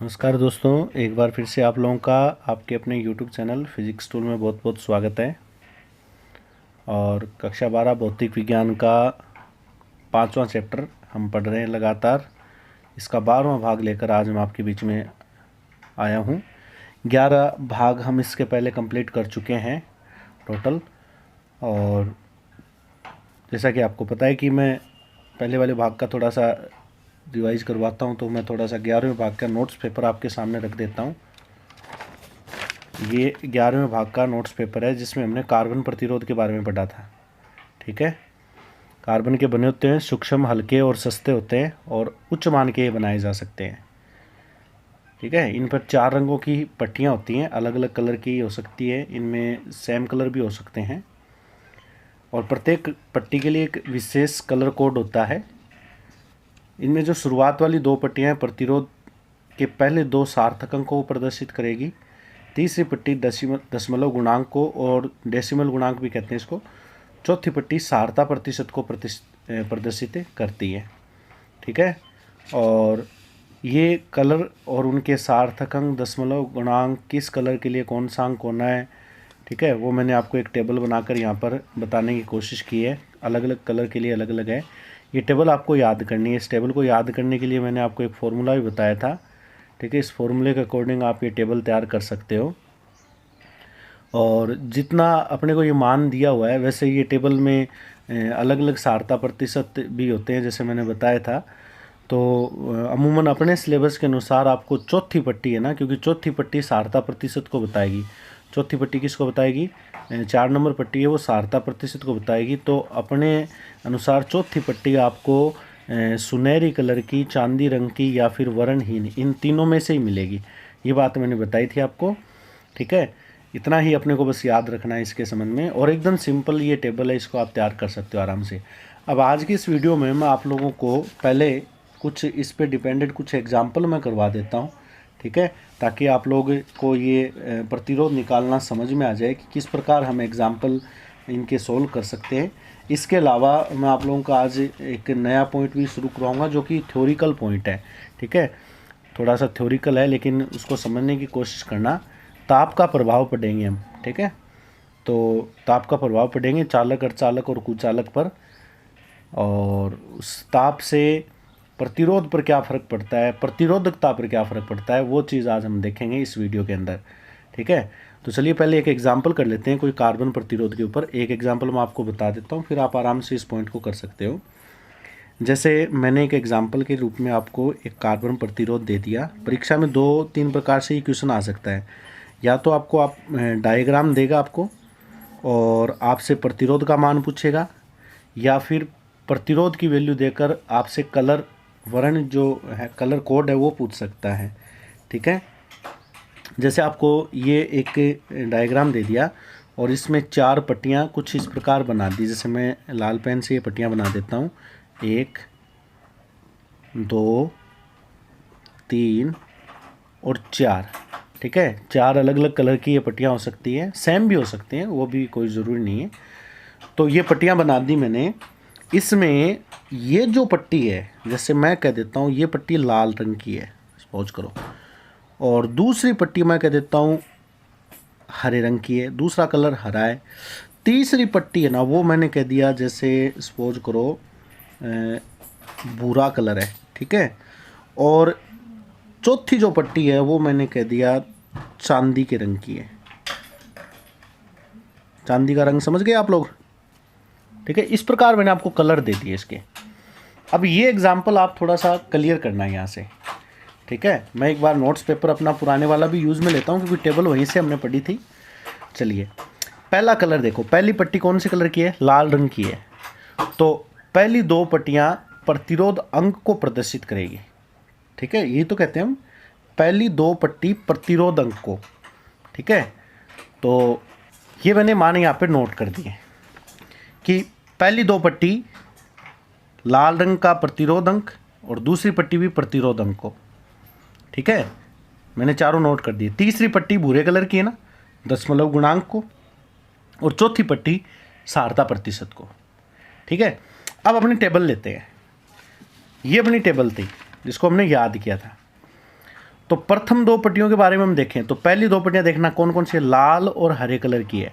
नमस्कार दोस्तों, एक बार फिर से आप लोगों का आपके अपने YouTube चैनल फिजिक्स टूल में बहुत बहुत स्वागत है। और कक्षा 12 भौतिक विज्ञान का 5वां चैप्टर हम पढ़ रहे हैं लगातार। इसका 12वां भाग लेकर आज मैं आपके बीच में आया हूँ। 11 भाग हम इसके पहले कंप्लीट कर चुके हैं टोटल। और जैसा कि आपको पता है कि मैं पहले वाले भाग का थोड़ा सा रिवाइज करवाता हूँ, तो मैं थोड़ा सा 11वें भाग का नोट्स पेपर आपके सामने रख देता हूँ। ये 11वें भाग का नोट्स पेपर है जिसमें हमने कार्बन प्रतिरोध के बारे में पढ़ा था। ठीक है, कार्बन के बने होते हैं, सूक्ष्म, हल्के और सस्ते होते हैं और उच्च मान के ये बनाए जा सकते हैं। ठीक है, इन पर 4 रंगों की पट्टियाँ होती हैं, अलग अलग कलर की हो सकती है, इनमें सेम कलर भी हो सकते हैं और प्रत्येक पट्टी के लिए एक विशेष कलर कोड होता है। इनमें जो शुरुआत वाली 2 पट्टियाँ प्रतिरोध के पहले 2 सार्थक अंकों को प्रदर्शित करेगी। तीसरी पट्टी दशमलव गुणांक को, और डेसिमल गुणांक भी कहते हैं इसको। चौथी पट्टी सारता प्रतिशत को प्रदर्शित करती है। ठीक है, और ये कलर और उनके सार्थक अंक, दशमलव गुणांक, किस कलर के लिए कौन सा अंक होना है, ठीक है, वो मैंने आपको एक टेबल बनाकर यहाँ पर बताने की कोशिश की है। अलग अलग कलर के लिए अलग अलग है। ये टेबल आपको याद करनी है। इस टेबल को याद करने के लिए मैंने आपको एक फॉर्मूला भी बताया था। ठीक है, इस फॉर्मूले के अकॉर्डिंग आप ये टेबल तैयार कर सकते हो। और जितना अपने को ये मान दिया हुआ है, वैसे ये टेबल में अलग अलग सारता प्रतिशत भी होते हैं, जैसे मैंने बताया था। तो अमूमन अपने सिलेबस के अनुसार आपको चौथी पट्टी है ना, क्योंकि चौथी पट्टी सारता प्रतिशत को बताएगी। चौथी पट्टी किसको बताएगी? 4 नंबर पट्टी है, वो सारता प्रतिशत को बताएगी। तो अपने अनुसार चौथी पट्टी आपको सुनहरी कलर की, चांदी रंग की या फिर वर्णहीन, इन तीनों में से ही मिलेगी। ये बात मैंने बताई थी आपको। ठीक है, इतना ही अपने को बस याद रखना है इसके संबंध में। और एकदम सिंपल ये टेबल है, इसको आप तैयार कर सकते हो आराम से। अब आज की इस वीडियो में मैं आप लोगों को पहले कुछ इस पे डिपेंडेंट कुछ एग्जाम्पल मैं करवा देता हूँ। ठीक है, ताकि आप लोग को ये प्रतिरोध निकालना समझ में आ जाए कि किस प्रकार हम एग्जाम्पल इनके सोल्व कर सकते हैं। इसके अलावा मैं आप लोगों का आज एक नया पॉइंट भी शुरू करवाऊँगा, जो कि थ्योरिकल पॉइंट है। ठीक है, थोड़ा सा थ्योरिकल है, लेकिन उसको समझने की कोशिश करना। ताप का प्रभाव पढ़ेंगे हम। ठीक है, तो ताप का प्रभाव पढ़ेंगे चालक, अर्धचालक और कुचालक पर। और उस ताप से प्रतिरोध पर क्या फ़र्क पड़ता है, प्रतिरोधकता पर क्या फ़र्क पड़ता है, वो चीज़ आज हम देखेंगे इस वीडियो के अंदर। ठीक है, तो चलिए पहले एक एग्जाम्पल कर लेते हैं कोई कार्बन प्रतिरोध के ऊपर। एक एग्जाम्पल मैं आपको बता देता हूँ, फिर आप आराम से इस पॉइंट को कर सकते हो। जैसे मैंने एक एग्जाम्पल के रूप में आपको एक कार्बन प्रतिरोध दे दिया। परीक्षा में 2-3 प्रकार से ये क्वेश्चन आ सकता है। या तो आपको डायग्राम देगा आपको और आपसे प्रतिरोध का मान पूछेगा, या फिर प्रतिरोध की वैल्यू देकर आपसे कलर, वर्ण जो है, कलर कोड है, वो पूछ सकता है। ठीक है, जैसे आपको ये एक डायग्राम दे दिया और इसमें 4 पट्टियाँ कुछ इस प्रकार बना दी। जैसे मैं लाल पेन से ये पट्टियाँ बना देता हूँ, 1, 2, 3 और 4। ठीक है, 4 अलग अलग कलर की ये पट्टियाँ हो सकती हैं, सेम भी हो सकती हैं, वो भी कोई ज़रूरी नहीं है। तो ये पट्टियाँ बना दी मैंने। इसमें ये जो पट्टी है, जैसे मैं कह देता हूँ ये पट्टी लाल रंग की है, सपोज करो, और दूसरी पट्टी मैं कह देता हूँ हरे रंग की है, दूसरा कलर हरा है। तीसरी पट्टी है ना, वो मैंने कह दिया, जैसे सपोज करो भूरा कलर है। ठीक है, और चौथी जो पट्टी है वो मैंने कह दिया चांदी के रंग की है। चांदी का रंग समझ गए आप लोग? ठीक है, इस प्रकार मैंने आपको कलर दे दिए इसके। अब ये एग्जाम्पल आप थोड़ा सा क्लियर करना है यहाँ से। ठीक है, मैं एक बार नोट्स पेपर अपना पुराने वाला भी यूज़ में लेता हूँ, क्योंकि टेबल वहीं से हमने पढ़ी थी। चलिए, पहला कलर देखो, पहली पट्टी कौन सी कलर की है? लाल रंग की है। तो पहली 2 पट्टियाँ प्रतिरोध अंक को प्रदर्शित करेगी। ठीक है, यही तो कहते हैं हम, पहली 2 पट्टी प्रतिरोध अंक को। ठीक है, तो ये मैंने मान यहाँ पे नोट कर दिए कि पहली 2 पट्टी लाल रंग का प्रतिरोध अंक और दूसरी पट्टी भी प्रतिरोध अंक को। ठीक है, मैंने चारों नोट कर दिए। तीसरी पट्टी भूरे कलर की है ना, दशमलव गुणांक को, और चौथी पट्टी सारता प्रतिशत को। ठीक है, अब अपनी टेबल लेते हैं। ये अपनी टेबल थी जिसको हमने याद किया था। तो प्रथम दो पट्टियों के बारे में हम देखें तो पहली दो पट्टियां देखना कौन कौन सी, लाल और हरे कलर की है।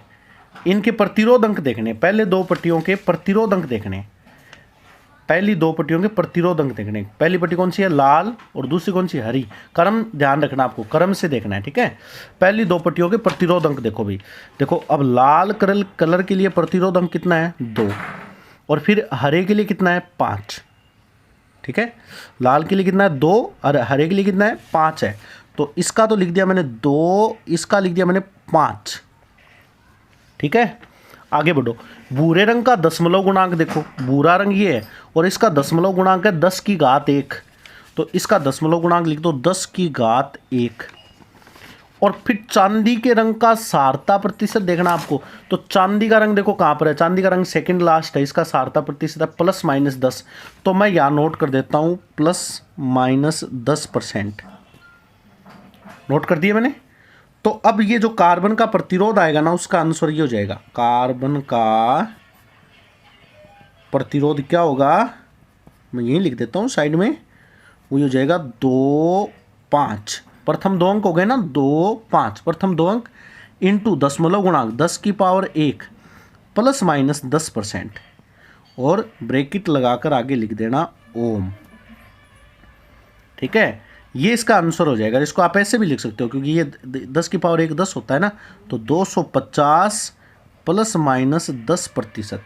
इनके प्रतिरोध अंक देखने, पहले दो पट्टियों के प्रतिरोध अंक देखने, पहली दो पट्टियों के प्रतिरोध अंक देखने। पहली पट्टी कौन सी है, लाल, और दूसरी कौन सी, हरी। क्रम ध्यान रखना, आपको क्रम से देखना है, ठीक है। पहली दो पट्टियों के प्रतिरोध अंक देखो भाई, देखो अब लाल कलर के लिए प्रतिरोध अंक कितना है, 2, और फिर हरे के लिए कितना है, 5, ठीक है। लाल के लिए कितना है, 2, और हरे के लिए कितना है, 5 है। तो इसका तो लिख दिया मैंने 2, इसका लिख दिया मैंने 5, ठीक है। आगे बढ़ो, भूरे रंग का दशमलव गुणांक देखो, भूरा रंग ये है और इसका दशमलव गुणांक है 10 की घात 1, तो इसका दशमलव गुणांक लिख दो 10 की घात 1। और फिर चांदी के रंग का सारता प्रतिशत देखना आपको, तो चांदी का रंग देखो कहाँ पर है, चांदी का रंग सेकंड लास्ट है, इसका सारता प्रतिशत है ±10, तो मैं यहाँ नोट कर देता हूँ ±10%, नोट कर दिया मैंने। तो अब ये जो कार्बन का प्रतिरोध आएगा ना, उसका आंसर ये हो जाएगा, कार्बन का प्रतिरोध क्या होगा, मैं यही लिख देता हूँ साइड में, वो हो जाएगा 2, 5, प्रथम दो अंक हो गए ना, 2, 5, प्रथम दो अंक इंटू दशमलव गुणांक 10 की पावर 1 ±10%, और ब्रैकेट लगाकर आगे लिख देना ओम, ठीक है। ये इसका आंसर हो जाएगा। इसको आप ऐसे भी लिख सकते हो क्योंकि ये 10 की पावर 1 10 होता है ना, तो 250 ±10%,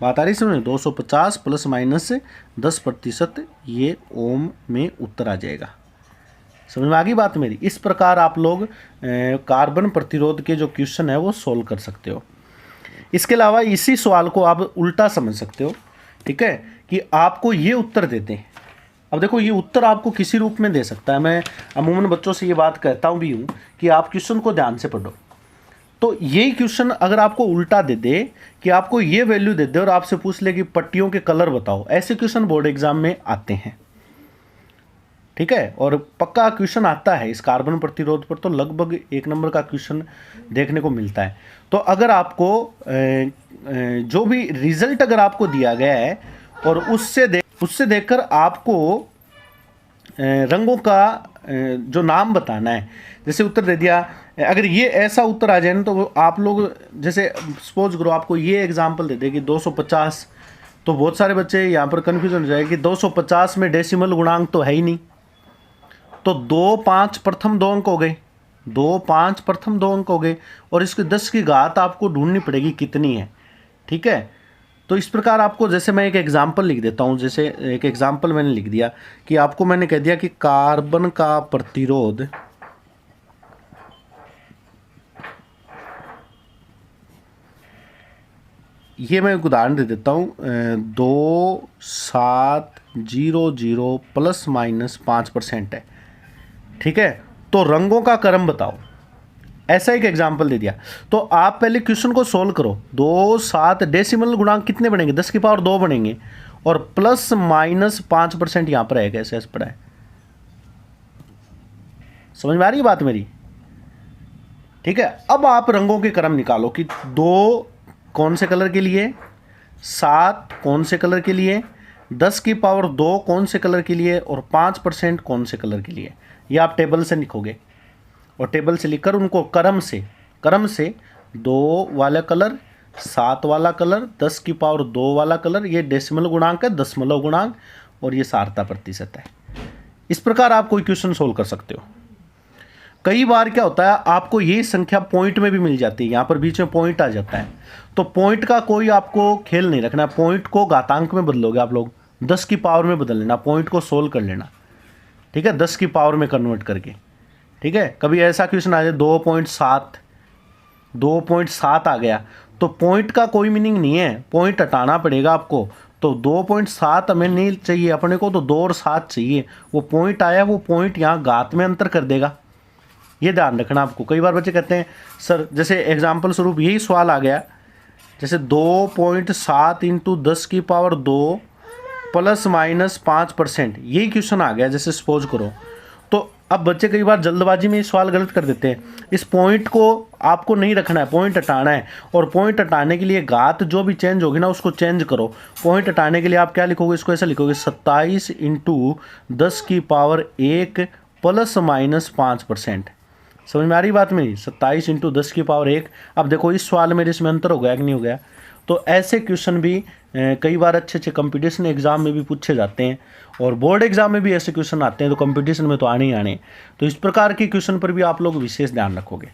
बात आ रही समझ, 250 ±10%, ये ओम में उत्तर आ जाएगा। समझ में आ गई बात मेरी। इस प्रकार आप लोग कार्बन प्रतिरोध के जो क्वेश्चन है वो सोल्व कर सकते हो। इसके अलावा इसी सवाल को आप उल्टा समझ सकते हो, ठीक है, कि आपको ये उत्तर देते हैं। अब देखो ये उत्तर आपको किसी रूप में दे सकता है, मैं अमूमन बच्चों से ये बात कहता हूँ भी हूँ कि आप क्वेश्चन को ध्यान से पढ़ो। तो यही क्वेश्चन अगर आपको उल्टा दे दे कि आपको ये वैल्यू दे दे और आपसे पूछ ले कि पट्टियों के कलर बताओ, ऐसे क्वेश्चन बोर्ड एग्जाम में आते हैं, ठीक है। और पक्का क्वेश्चन आता है इस कार्बन प्रतिरोध पर, तो लगभग 1 नंबर का क्वेश्चन देखने को मिलता है। तो अगर आपको जो भी रिजल्ट अगर आपको दिया गया है और उससे देखकर आपको रंगों का जो नाम बताना है, जैसे उत्तर दे दिया, अगर ये ऐसा उत्तर आ जाए ना, तो आप लोग जैसे सपोज करो आपको ये एग्जांपल दे दे कि 250, तो बहुत सारे बच्चे यहाँ पर कन्फ्यूजन हो जाए कि 250 में डेसिमल गुणांक तो है ही नहीं, तो 2, 5 प्रथम दो अंक हो गए, 2, 5 प्रथम दो अंक हो गए, और इसकी 10 की घात आपको ढूंढनी पड़ेगी कितनी है, ठीक है। तो इस प्रकार आपको, जैसे मैं एक एग्जांपल लिख देता हूँ, जैसे एक एग्जांपल मैंने लिख दिया कि आपको मैंने कह दिया कि कार्बन का प्रतिरोध ये मैं एक उदाहरण दे देता हूँ, 2700 ±5% है, ठीक है। तो रंगों का क्रम बताओ, ऐसा एक एग्जाम्पल दे दिया। तो आप पहले क्वेश्चन को सोल्व करो, 2, 7 डेसिमल गुणांक कितने बनेंगे, 10 की पावर 2 बनेंगे, और ±5% यहाँ पर है, कैसे ऐसे पड़ा है, समझ में आ रही है बात मेरी, ठीक है। अब आप रंगों के क्रम निकालो कि 2 कौन से कलर के लिए, 7 कौन से कलर के लिए, 10 की पावर 2 कौन से कलर के लिए, और 5% कौन से कलर के लिए। ये आप टेबल से लिखोगे, और टेबल से लिखकर उनको क्रम से 2 वाला कलर, 7 वाला कलर, 10 की पावर 2 वाला कलर, ये डेसिमल गुणांक है, दशमलव गुणांक, और ये सारता प्रतिशत है। इस प्रकार आप कोई क्वेश्चन सोल्व कर सकते हो। कई बार क्या होता है, आपको ये संख्या पॉइंट में भी मिल जाती है, यहाँ पर बीच में पॉइंट आ जाता है, तो पॉइंट का कोई आपको खेल नहीं रखना, पॉइंट को घातांक में बदलोगे आप लोग, 10 की पावर में बदल लेना, पॉइंट को सोल्व कर लेना, ठीक है, 10 की पावर में कन्वर्ट करके, ठीक है। कभी ऐसा क्वेश्चन आ जाए 2.7 आ गया, तो पॉइंट का कोई मीनिंग नहीं है, पॉइंट हटाना पड़ेगा आपको। तो 2.7 हमें नहीं चाहिए अपने को, तो 2 और 7 चाहिए। वो पॉइंट आया, वो पॉइंट यहाँ घात में अंतर कर देगा, ये ध्यान रखना आपको। कई बार बच्चे कहते हैं सर, जैसे एग्जाम्पल स्वरूप यही सवाल आ गया, जैसे 2.7 इंटू 10 की पावर 2 ±5%, यही क्वेश्चन आ गया, जैसे सपोज करो। तो अब बच्चे कई बार जल्दबाजी में ये सवाल गलत कर देते हैं, इस पॉइंट को आपको नहीं रखना है, पॉइंट हटाना है, और पॉइंट हटाने के लिए घात जो भी चेंज होगी ना उसको चेंज करो। पॉइंट हटाने के लिए आप क्या लिखोगे, इसको ऐसा लिखोगे 27 इंटू 10 की पावर 1 ±5%। समझ में आ रही बात मेरी? 27 × 10⁻1। अब देखो इस सवाल में इसमें अंतर हो गया कि नहीं हो गया? तो ऐसे क्वेश्चन भी कई बार अच्छे अच्छे कंपटीशन एग्जाम में भी पूछे जाते हैं, और बोर्ड एग्जाम में भी ऐसे क्वेश्चन आते हैं, तो कंपटीशन में तो आने ही आने। तो इस प्रकार के क्वेश्चन पर भी आप लोग विशेष ध्यान रखोगे,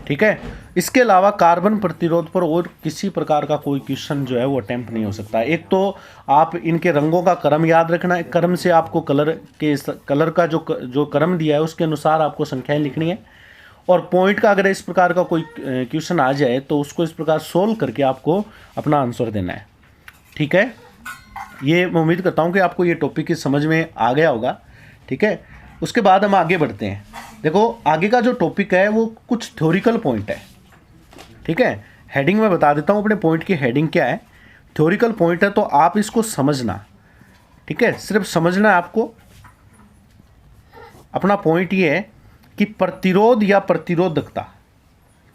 ठीक है। इसके अलावा कार्बन प्रतिरोध पर और किसी प्रकार का कोई क्वेश्चन जो है वो अटेम्प्ट नहीं हो सकता। एक तो आप इनके रंगों का क्रम याद रखना है, क्रम से आपको कलर का जो क्रम दिया है उसके अनुसार आपको संख्याएं लिखनी है, और पॉइंट का अगर इस प्रकार का कोई क्वेश्चन आ जाए तो उसको इस प्रकार सोल्व करके आपको अपना आंसर देना है, ठीक है। ये मैं उम्मीद करता हूँ कि आपको ये टॉपिक समझ में आ गया होगा, ठीक है। उसके बाद हम आगे बढ़ते हैं। देखो आगे का जो टॉपिक है वो कुछ थ्योरिकल पॉइंट है, ठीक है। हेडिंग में बता देता हूँ अपने पॉइंट की हेडिंग क्या है। थ्योरिकल पॉइंट है तो आप इसको समझना, ठीक है, सिर्फ समझना है आपको। अपना पॉइंट ये है कि प्रतिरोध या प्रतिरोधकता,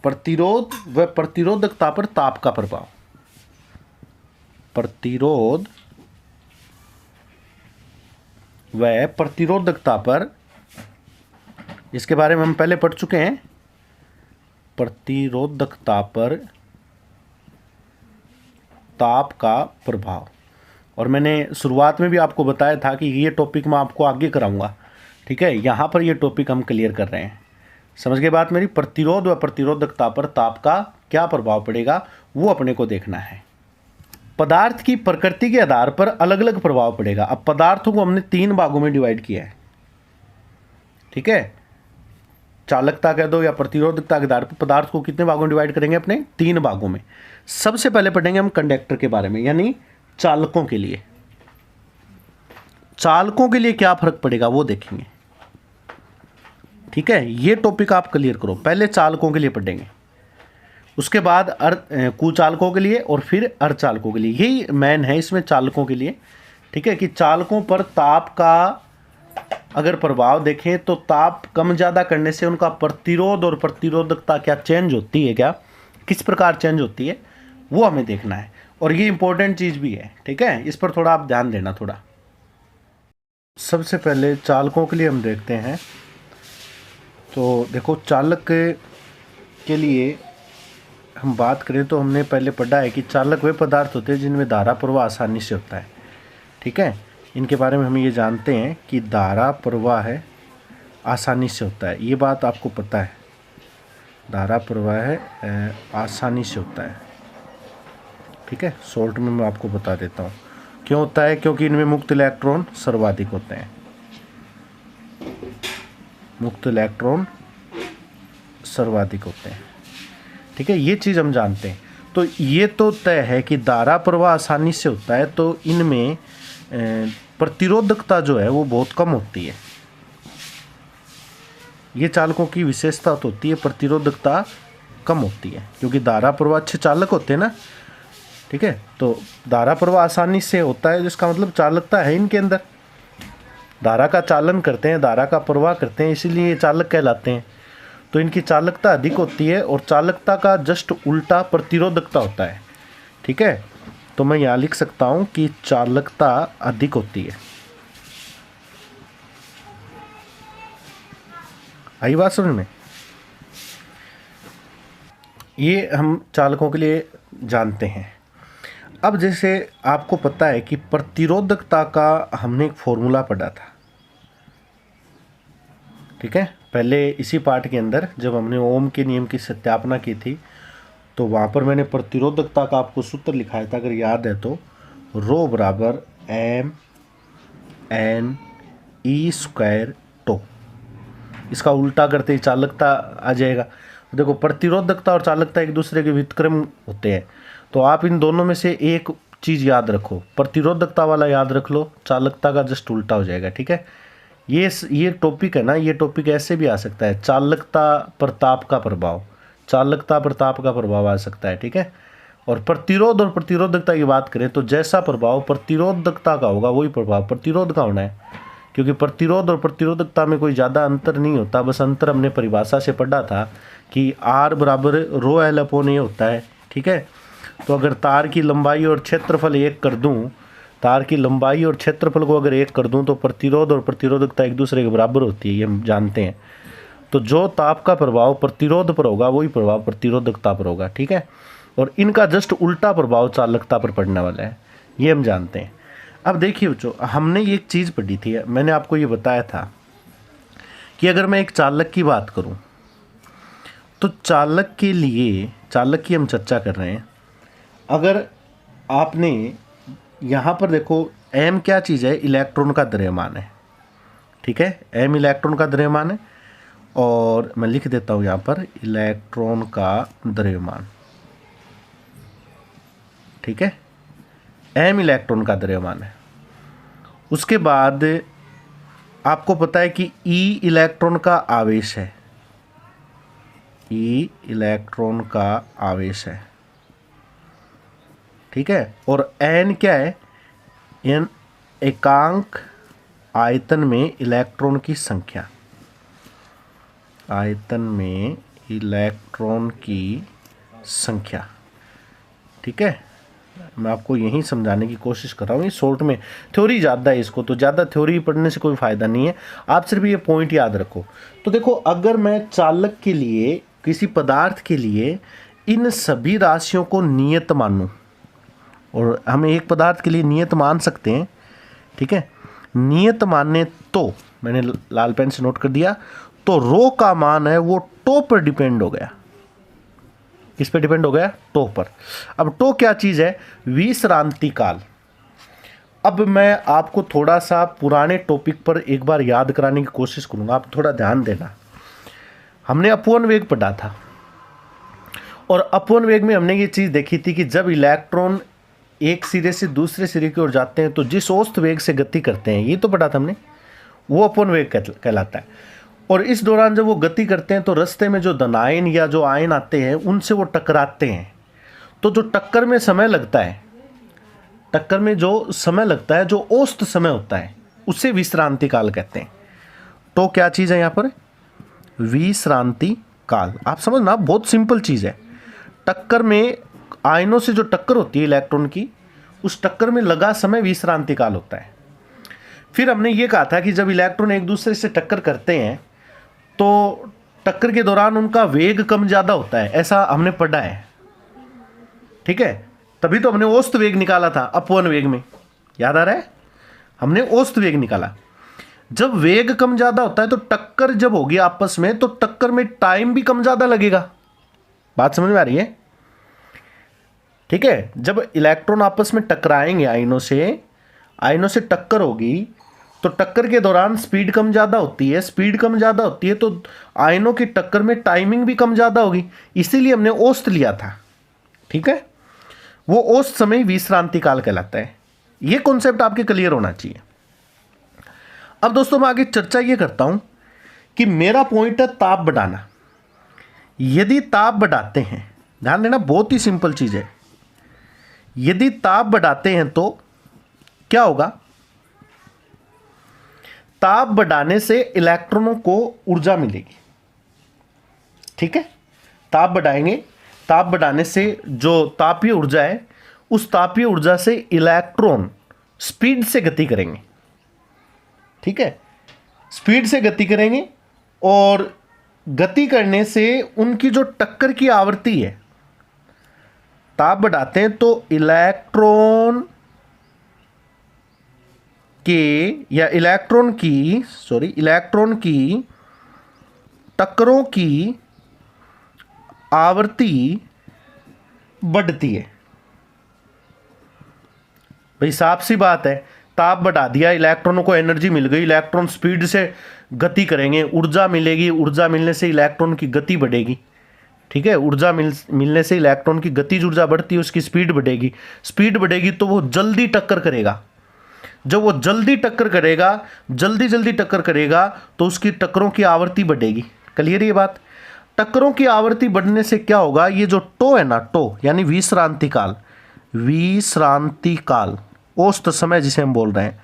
प्रतिरोध व प्रतिरोधकता पर ताप का प्रभाव, प्रतिरोध व प्रतिरोधकता पर, इसके बारे में हम पहले पढ़ चुके हैं, प्रतिरोधकता पर ताप का प्रभाव। और मैंने शुरुआत में भी आपको बताया था कि ये टॉपिक मैं आपको आगे कराऊंगा, ठीक है। यहाँ पर ये टॉपिक हम क्लियर कर रहे हैं। समझ गए बात मेरी? प्रतिरोध व प्रतिरोधकता पर ताप का क्या प्रभाव पड़ेगा वो अपने को देखना है। पदार्थ की प्रकृति के आधार पर अलग अलग प्रभाव पड़ेगा। अब पदार्थों को हमने 3 भागों में डिवाइड किया है, ठीक है। चालकता कह दो या प्रतिरोधकता के आधार पर पदार्थ को कितने भागों में डिवाइड करेंगे? अपने 3 भागों में। सबसे पहले पढ़ेंगे हम कंडक्टर के बारे में, यानी चालकों के लिए। चालकों के लिए क्या फर्क पड़ेगा वो देखेंगे, ठीक है। ये टॉपिक आप क्लियर करो। पहले चालकों के लिए पढ़ेंगे, उसके बाद कुचालकों के लिए, और फिर अर्धचालकों के लिए। यही मेन है इसमें चालकों के लिए, ठीक है, कि चालकों पर ताप का अगर प्रभाव देखें तो ताप कम ज़्यादा करने से उनका प्रतिरोध और प्रतिरोधकता क्या चेंज होती है, क्या किस प्रकार चेंज होती है वो हमें देखना है। और ये इंपॉर्टेंट चीज़ भी है, ठीक है, इस पर थोड़ा आप ध्यान देना थोड़ा। सबसे पहले चालकों के लिए हम देखते हैं। तो देखो चालक के लिए हम बात करें तो हमने पहले पढ़ा है कि चालक वे पदार्थ होते हैं जिनमें धारा प्रवाह आसानी से होता है, ठीक है। इनके बारे में हम ये जानते हैं कि धारा प्रवाह है आसानी से होता है, ये बात आपको पता है। धारा प्रवाह है आसानी से होता है, ठीक है। शॉर्ट में मैं आपको बता देता हूँ क्यों होता है, क्योंकि इनमें मुक्त इलेक्ट्रॉन सर्वाधिक होते हैं। मुक्त इलेक्ट्रॉन सर्वाधिक होते हैं, ठीक है, ये चीज़ हम जानते हैं। तो ये तो तय है कि धारा प्रवाह आसानी से होता है, तो इनमें प्रतिरोधकता जो है वो बहुत कम होती है। ये चालकों की विशेषता तो होती है, प्रतिरोधकता कम होती है, क्योंकि धारा प्रवाह अच्छे चालक होते हैं ना, ठीक है। तो धारा प्रवाह आसानी से होता है जिसका मतलब चालकता है इनके अंदर, धारा का चालन करते हैं, धारा का प्रवाह करते हैं, इसीलिए ये चालक कहलाते हैं। तो इनकी चालकता अधिक होती है, और चालकता का जस्ट उल्टा प्रतिरोधकता होता है, ठीक है। तो मैं यहाँ लिख सकता हूँ कि चालकता अधिक होती है। आई बात समझ में? ये हम चालकों के लिए जानते हैं। अब जैसे आपको पता है कि प्रतिरोधकता का हमने एक फॉर्मूला पढ़ा था, ठीक है। पहले इसी पाठ के अंदर जब हमने ओम के नियम की सत्यापना की थी तो वहाँ पर मैंने प्रतिरोधकता का आपको सूत्र लिखाया था, अगर याद है तो, रो बराबर mn(e²) टो। इसका उल्टा करते ही चालकता आ जाएगा। देखो प्रतिरोधकता और चालकता एक दूसरे के व्युत्क्रम होते हैं, तो आप इन दोनों में से एक चीज़ याद रखो, प्रतिरोधकता वाला याद रख लो, चालकता का जस्ट उल्टा हो जाएगा, ठीक है। ये टॉपिक है ना, ये टॉपिक ऐसे भी आ सकता है, चालकता पर ताप का प्रभाव, चालकता पर ताप का प्रभाव आ सकता है, ठीक है। और प्रतिरोध और प्रतिरोधकता की बात करें तो जैसा प्रभाव प्रतिरोधकता का होगा वही प्रभाव प्रतिरोध का होना है, क्योंकि प्रतिरोध और प्रतिरोधकता में कोई ज़्यादा अंतर नहीं होता। बस अंतर हमने परिभाषा से पढ़ा था कि R बराबर ρl/a होता है, ठीक है। तो अगर तार की लंबाई और क्षेत्रफल 1 कर दूं, तार की लंबाई और क्षेत्रफल को अगर एक कर दूं तो प्रतिरोध और प्रतिरोधकता एक दूसरे के बराबर होती है, ये हम जानते हैं। तो जो ताप का प्रभाव प्रतिरोध पर होगा वही प्रभाव प्रतिरोधकता पर होगा, ठीक है। और इनका जस्ट उल्टा प्रभाव चालकता पर पड़ने वाला है, ये हम जानते हैं। अब देखिए बच्चों, हमने एक चीज़ पढ़ी थी, मैंने आपको ये बताया था कि अगर मैं एक चालक की बात करूं तो चालक के लिए, चालक की हम चर्चा कर रहे हैं, अगर आपने यहाँ पर देखो m क्या चीज़ है, इलेक्ट्रॉन का द्रव्यमान है, ठीक है। m इलेक्ट्रॉन का द्रव्यमान है और मैं लिख देता हूँ यहाँ पर इलेक्ट्रॉन का द्रव्यमान, ठीक है। m इलेक्ट्रॉन का द्रव्यमान है। उसके बाद आपको पता है कि E इलेक्ट्रॉन का आवेश है, E इलेक्ट्रॉन का आवेश है, ठीक है। और n क्या है, n एकांक आयतन में इलेक्ट्रॉन की संख्या, आयतन में इलेक्ट्रॉन की संख्या, ठीक है। मैं आपको यही समझाने की कोशिश कर रहा हूँ, ये शॉर्ट में, थ्योरी ज़्यादा है इसको, तो ज़्यादा थ्योरी पढ़ने से कोई फ़ायदा नहीं है, आप सिर्फ ये पॉइंट याद रखो। तो देखो, अगर मैं चालक के लिए, किसी पदार्थ के लिए इन सभी राशियों को नियत मानूं, और हम एक पदार्थ के लिए नियत मान सकते हैं, ठीक है। नियत मानने तो मैंने लाल पेन से नोट कर दिया, तो रो का मान है वो टो पर डिपेंड हो गया। किस पे डिपेंड हो गया? टो पर। अब टो क्या चीज़ है? विश्रांति काल। अब मैं आपको थोड़ा सा पुराने टॉपिक पर एक बार याद कराने की कोशिश करूंगा, आप थोड़ा ध्यान देना। हमने अपवन वेग पढ़ा था, और अपवन वेग में हमने ये चीज़ देखी थी कि जब इलेक्ट्रॉन एक सिरे से दूसरे सिरे की ओर जाते हैं तो जिस औसत वेग से गति करते हैं, ये तो पढ़ा था हमने, वो अपवन वेग कहलाता है। और इस दौरान जब वो गति करते हैं तो रास्ते में जो धनायन या जो आयन आते हैं उनसे वो टकराते हैं, तो जो टक्कर में समय लगता है, टक्कर में जो समय लगता है, जो औसत समय होता है, उसे विश्रांति काल कहते हैं। तो क्या चीज़ है यहाँ पर? विश्रांति काल। आप समझना, बहुत सिंपल चीज़ है। टक्कर में आयनों से जो टक्कर होती है इलेक्ट्रॉन की, उस टक्कर में लगा समय विश्रांति काल होता है। फिर हमने ये कहा था कि जब इलेक्ट्रॉन एक दूसरे से टक्कर करते हैं तो टक्कर के दौरान उनका वेग कम ज़्यादा होता है, ऐसा हमने पढ़ा है, ठीक है। तभी तो हमने औसत वेग निकाला था अपवन वेग में, याद आ रहा है? हमने औसत वेग निकाला। जब वेग कम ज़्यादा होता है तो टक्कर जब होगी आपस में, तो टक्कर में टाइम भी कम ज़्यादा लगेगा। बात समझ में आ रही है? ठीक है। जब इलेक्ट्रॉन आपस में टकराएंगे, आयनों से टक्कर होगी, तो टक्कर के दौरान स्पीड कम ज़्यादा होती है, स्पीड कम ज़्यादा होती है तो आयनों की टक्कर में टाइमिंग भी कम ज़्यादा होगी, इसीलिए हमने औसत लिया था, ठीक है। वो औसत समय विश्रांति काल कहलाता है। ये कॉन्सेप्ट आपके क्लियर होना चाहिए। अब दोस्तों मैं आगे चर्चा ये करता हूं कि मेरा पॉइंट है ताप बढ़ाना। यदि ताप बढ़ाते हैं, ध्यान देना, बहुत ही सिंपल चीज़ है। यदि ताप बढ़ाते हैं तो क्या होगा? ताप बढ़ाने से इलेक्ट्रॉनों को ऊर्जा मिलेगी, ठीक है। ताप बढ़ाएंगे, ताप बढ़ाने से जो तापीय ऊर्जा है, उस तापीय ऊर्जा से इलेक्ट्रॉन स्पीड से गति करेंगे, ठीक है। स्पीड से गति करेंगे और गति करने से उनकी जो टक्कर की आवृत्ति है, ताप बढ़ाते हैं तो इलेक्ट्रॉन की टक्करों की आवृत्ति बढ़ती है। भाई साफ सी बात है, ताप बढ़ा दिया, इलेक्ट्रॉनों को एनर्जी मिल गई, इलेक्ट्रॉन स्पीड से गति करेंगे, ऊर्जा मिलेगी, ऊर्जा मिलने से इलेक्ट्रॉन की गति बढ़ेगी, ठीक है। ऊर्जा मिलने से इलेक्ट्रॉन की गतिज ऊर्जा बढ़ती है, उसकी स्पीड बढ़ेगी, स्पीड बढ़ेगी तो वो जल्दी टक्कर करेगा। जब वो जल्दी टक्कर करेगा, जल्दी टक्कर करेगा तो उसकी टक्करों की आवृत्ति बढ़ेगी। क्लियर ये बात? टक्करों की आवृत्ति बढ़ने से क्या होगा? ये जो टो है ना, टो यानी विश्रांति काल, औसत समय जिसे हम बोल रहे हैं,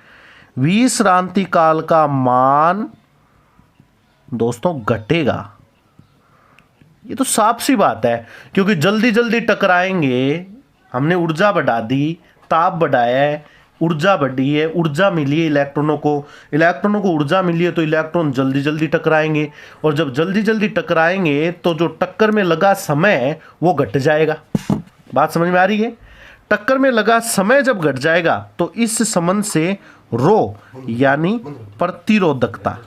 विश्रांति काल का मान दोस्तों घटेगा। ये तो साफ सी बात है, क्योंकि जल्दी टकराएंगे, हमने ऊर्जा बढ़ा दी, ताप बढ़ाया है, ऊर्जा बढ़ी है, ऊर्जा मिली है इलेक्ट्रॉनों को ऊर्जा मिली है तो इलेक्ट्रॉन जल्दी जल्दी टकराएंगे, और जब जल्दी जल्दी टकराएंगे तो जो टक्कर में लगा समय है वो घट जाएगा। बात समझ में आ रही है? टक्कर में लगा समय जब घट जाएगा तो इस संबंध से रो यानी प्रतिरोधकता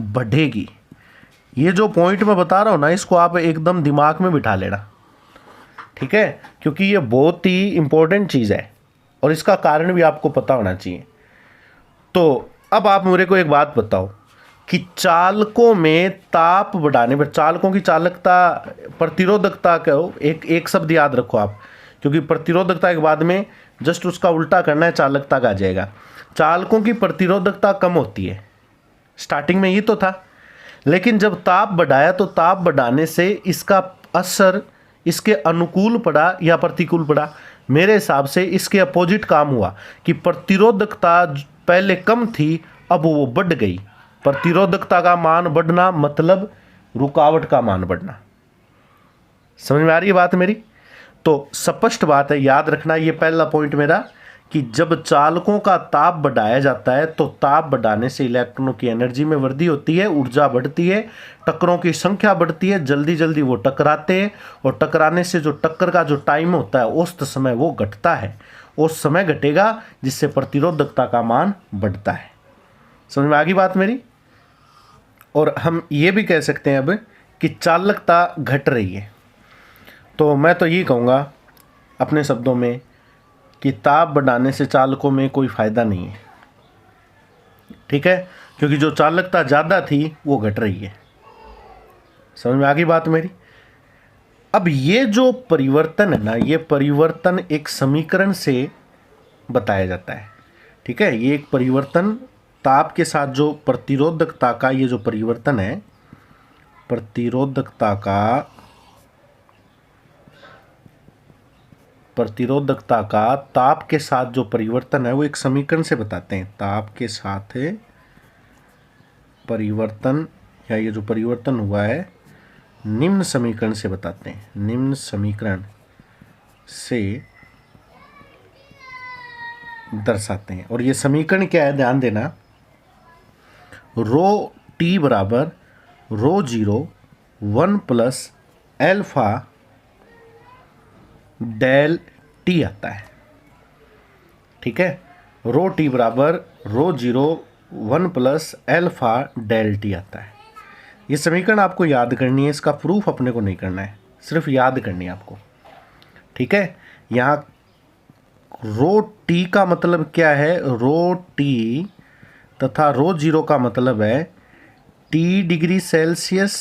बढ़ेगी। ये जो पॉइंट मैं बता रहा हूं ना, इसको आप एकदम दिमाग में बिठा लेना, ठीक है, क्योंकि ये बहुत ही इंपॉर्टेंट चीज़ है और इसका कारण भी आपको पता होना चाहिए। तो अब आप मेरे को एक बात बताओ कि चालकों में ताप बढ़ाने पर, चालकों की चालकता, प्रतिरोधकता कहो, एक शब्द याद रखो आप, क्योंकि प्रतिरोधकता के बाद में जस्ट उसका उल्टा करना है, चालकता का आ जाएगा। चालकों की प्रतिरोधकता कम होती है, स्टार्टिंग में ये तो था, लेकिन जब ताप बढ़ाया तो ताप बढ़ाने से इसका असर इसके अनुकूल पड़ा या प्रतिकूल पड़ा? मेरे हिसाब से इसके अपोजिट काम हुआ कि प्रतिरोधकता पहले कम थी, अब वो बढ़ गई। प्रतिरोधकता का मान बढ़ना मतलब रुकावट का मान बढ़ना। समझ में आ रही है बात मेरी? तो स्पष्ट बात है, याद रखना ये पहला पॉइंट मेरा, कि जब चालकों का ताप बढ़ाया जाता है तो ताप बढ़ाने से इलेक्ट्रॉनों की एनर्जी में वृद्धि होती है, ऊर्जा बढ़ती है, टक्करों की संख्या बढ़ती है, जल्दी जल्दी वो टकराते हैं, और टकराने से जो टक्कर का जो टाइम होता है औसत समय वो घटता है, उस समय घटेगा जिससे प्रतिरोधकता का मान बढ़ता है। समझ में आ गई बात मेरी? और हम ये भी कह सकते हैं अब कि चालकता घट रही है, तो मैं तो ये कहूँगा अपने शब्दों में कि ताप बढ़ाने से चालकों में कोई फ़ायदा नहीं है, ठीक है, क्योंकि जो चालकता ज़्यादा थी वो घट रही है। समझ में आ गई बात मेरी? अब ये जो परिवर्तन है ना, ये परिवर्तन एक समीकरण से बताया जाता है, ठीक है। ये एक परिवर्तन ताप के साथ जो प्रतिरोधकता का ये जो परिवर्तन है, प्रतिरोधकता का ताप के साथ जो परिवर्तन है वो एक समीकरण से बताते हैं। ताप के साथ परिवर्तन या ये जो परिवर्तन हुआ है निम्न समीकरण से बताते हैं, निम्न समीकरण से दर्शाते हैं। और ये समीकरण क्या है, ध्यान देना, रो टी बराबर रो 0 1 प्लस एल्फा डेल टी आता है, ठीक है। रो टी बराबर रो 0 1 प्लस एल्फा डेल टी आता है। ये समीकरण आपको याद करनी है, इसका प्रूफ अपने को नहीं करना है, सिर्फ याद करनी है आपको, ठीक है। यहाँ रो टी का मतलब क्या है, रो टी तथा रो 0 का मतलब है टी डिग्री सेल्सियस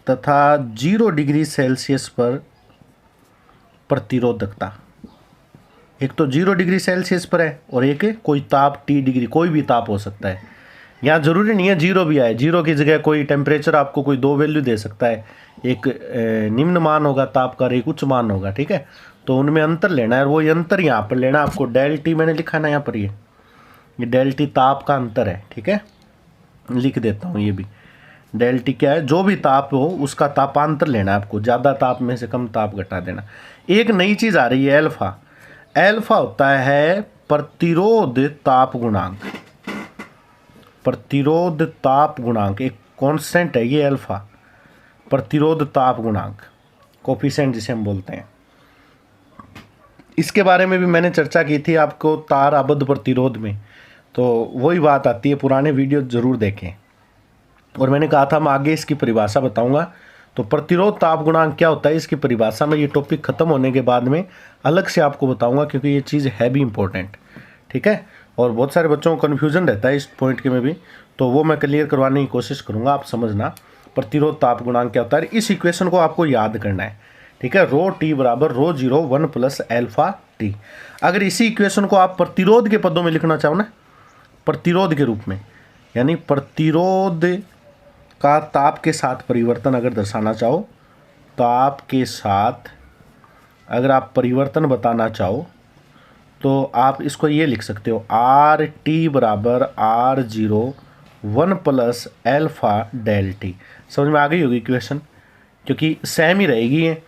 तथा 0 डिग्री सेल्सियस पर प्रतिरोधकता। एक तो 0 डिग्री सेल्सियस पर है और एक है कोई ताप टी डिग्री, कोई भी ताप हो सकता है। यहाँ ज़रूरी नहीं है 0 भी आए, 0 की जगह कोई टेम्परेचर आपको कोई 2 वैल्यू दे सकता है, एक निम्न मान होगा ताप का और एक उच्च मान होगा, ठीक है। तो उनमें अंतर लेना है, वो अंतर यहाँ पर लेना आपको। डेल टी मैंने लिखा ना यहाँ पर, ये डेल टी ताप का अंतर है, ठीक है, लिख देता हूँ ये भी। डेल टी क्या है, जो भी ताप हो उसका तापांतर लेना है आपको, ज़्यादा ताप में से कम ताप घटा देना। एक नई चीज़ आ रही है एल्फा। एल्फा होता है प्रतिरोध ताप गुणांक, प्रतिरोध ताप गुणांक एक कांस्टेंट है ये एल्फा, प्रतिरोध ताप गुणांक, कोफिशिएंट जिसे हम बोलते हैं। इसके बारे में भी मैंने चर्चा की थी आपको तार आबद्ध प्रतिरोध में, तो वही बात आती है, पुराने वीडियो ज़रूर देखें। और मैंने कहा था मैं आगे इसकी परिभाषा बताऊंगा। तो प्रतिरोध ताप गुणांक क्या होता है, इसकी परिभाषा में ये टॉपिक ख़त्म होने के बाद में अलग से आपको बताऊंगा, क्योंकि ये चीज़ है भी इम्पोर्टेंट, ठीक है। और बहुत सारे बच्चों को कन्फ्यूज़न रहता है इस पॉइंट के में भी, तो वो मैं क्लियर करवाने की कोशिश करूँगा। आप समझना प्रतिरोध ताप गुणांक क्या होता है, इस इक्वेशन को आपको याद करना है, ठीक है। रो टी बराबर रो 0 1 प्लस एल्फा टी। अगर इसी इक्वेशन को आप प्रतिरोध के पदों में लिखना चाहो ना, प्रतिरोध के रूप में, यानी प्रतिरोध का ताप के साथ परिवर्तन अगर दर्शाना चाहो, ताप के साथ अगर आप परिवर्तन बताना चाहो तो आप इसको ये लिख सकते हो, आर टी बराबर R 0 1 plus alpha del T. समझ में आ गई होगी इक्वेशन, क्योंकि सेम ही रहेगी ये।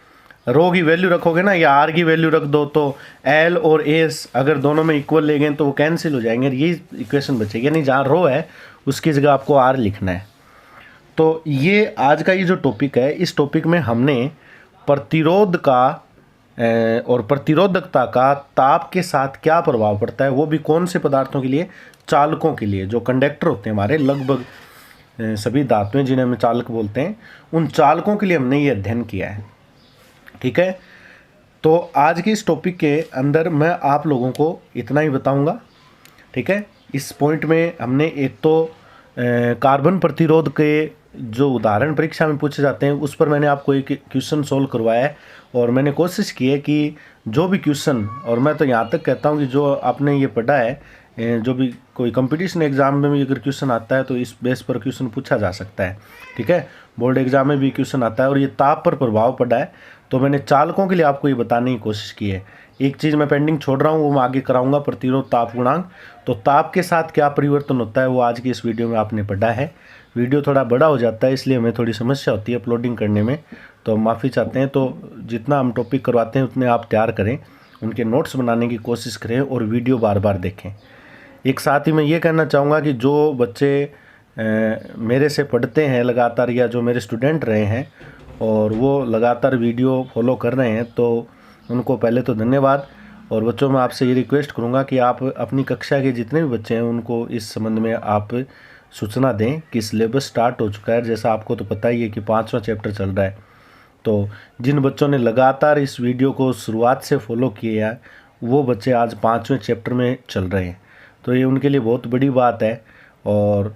रो की वैल्यू रखोगे ना या आर की वैल्यू रख दो तो एल और एस अगर दोनों में इक्वल ले गए तो वो कैंसिल हो जाएंगे, ये इक्वेशन बचेगी। यानी जहाँ रो है उसकी जगह आपको आर लिखना है। तो ये आज का ये जो टॉपिक है, इस टॉपिक में हमने प्रतिरोध का और प्रतिरोधकता का ताप के साथ क्या प्रभाव पड़ता है, वो भी कौन से पदार्थों के लिए, चालकों के लिए, जो कंडक्टर होते हैं हमारे, लगभग सभी धातुएं जिन्हें हम चालक बोलते हैं, उन चालकों के लिए हमने ये अध्ययन किया है। ठीक है, तो आज के इस टॉपिक के अंदर मैं आप लोगों को इतना ही बताऊंगा। ठीक है, इस पॉइंट में हमने एक तो कार्बन प्रतिरोध के जो उदाहरण परीक्षा में पूछे जाते हैं उस पर मैंने आपको एक क्वेश्चन सोल्व करवाया है, और मैंने कोशिश की है कि जो भी क्वेश्चन, और मैं तो यहाँ तक कहता हूँ कि जो आपने ये पढ़ा है, जो भी कोई कंपटीशन एग्जाम में भी अगर क्वेश्चन आता है तो इस बेस पर क्वेश्चन पूछा जा सकता है। ठीक है, बोर्ड एग्जाम में भी क्वेश्चन आता है और ये ताप पर प्रभाव पड़ा है, तो मैंने चालकों के लिए आपको ये बताने की कोशिश की है। एक चीज़ मैं पेंडिंग छोड़ रहा हूँ, वो मैं आगे कराऊंगा, प्रतिरोध ताप गुणांक। तो ताप के साथ क्या परिवर्तन होता है वो आज की इस वीडियो में आपने पढ़ा है। वीडियो थोड़ा बड़ा हो जाता है इसलिए हमें थोड़ी समस्या होती है अपलोडिंग करने में, तो माफ़ी चाहते हैं। तो जितना हम टॉपिक करवाते हैं उतने आप तैयार करें, उनके नोट्स बनाने की कोशिश करें और वीडियो बार बार देखें। एक साथ ही मैं ये कहना चाहूँगा कि जो बच्चे मेरे से पढ़ते हैं लगातार, या जो मेरे स्टूडेंट रहे हैं और वो लगातार वीडियो फॉलो कर रहे हैं, तो उनको पहले तो धन्यवाद। और बच्चों मैं आपसे ये रिक्वेस्ट करूँगा कि आप अपनी कक्षा के जितने भी बच्चे हैं उनको इस संबंध में आप सूचना दें कि सिलेबस स्टार्ट हो चुका है। जैसा आपको तो पता ही है कि 5वां चैप्टर चल रहा है, तो जिन बच्चों ने लगातार इस वीडियो को शुरुआत से फॉलो किया है वो बच्चे आज 5वें चैप्टर में चल रहे हैं, तो ये उनके लिए बहुत बड़ी बात है। और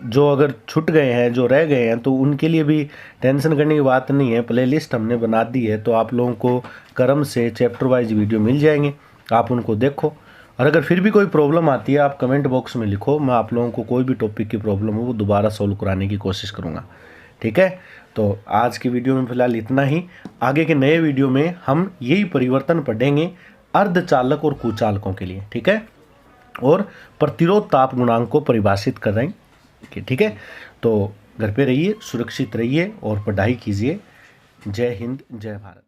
जो अगर छूट गए हैं, जो रह गए हैं, तो उनके लिए भी टेंशन करने की बात नहीं है। प्लेलिस्ट हमने बना दी है, तो आप लोगों को क्रम से चैप्टर वाइज वीडियो मिल जाएंगे, आप उनको देखो। और अगर फिर भी कोई प्रॉब्लम आती है आप कमेंट बॉक्स में लिखो, मैं आप लोगों को कोई भी टॉपिक की प्रॉब्लम हो वो दोबारा सॉल्व कराने की कोशिश करूँगा। ठीक है, तो आज की वीडियो में फिलहाल इतना ही। आगे के नए वीडियो में हम यही परिवर्तन पढ़ेंगे अर्धचालक और कुचालकों के लिए। ठीक है, और प्रतिरोध ताप गुणांक को परिभाषित कर रहे हैं। ठीक है, तो घर पे रहिए, सुरक्षित रहिए और पढ़ाई कीजिए। जय हिंद, जय भारत।